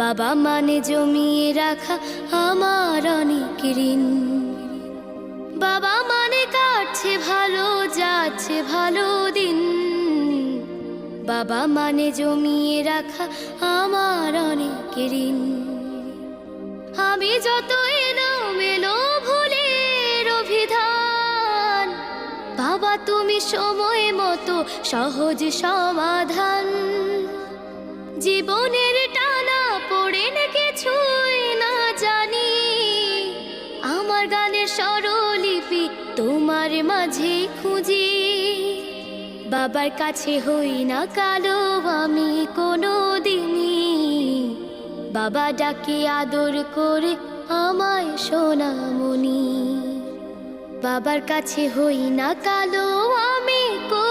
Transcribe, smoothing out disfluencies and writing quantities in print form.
বাবা মানে জমিয়ে রাখা আমার অনেক ঋণ। বাবা মানে কাটছে ভালো, যাচ্ছে ভালো দিন। বাবা মানে জমিয়ে রাখা আমার অনেক ঋণ। আমি যত এলোমেলো ভুলের অভিধান, বাবা তুমি সময় মতো সহজ সমাধান। জীবনের টানা পড়ে না কিছুই না জানি, আমার গানের স্বরলিপি তোমার মাঝে খুঁজি। বাবার কাছে হই না কালো আমি কোনো দিনই, বাবা ডাকে আদর করে আমায় সোনামণি। বাবার কাছে হই না কালো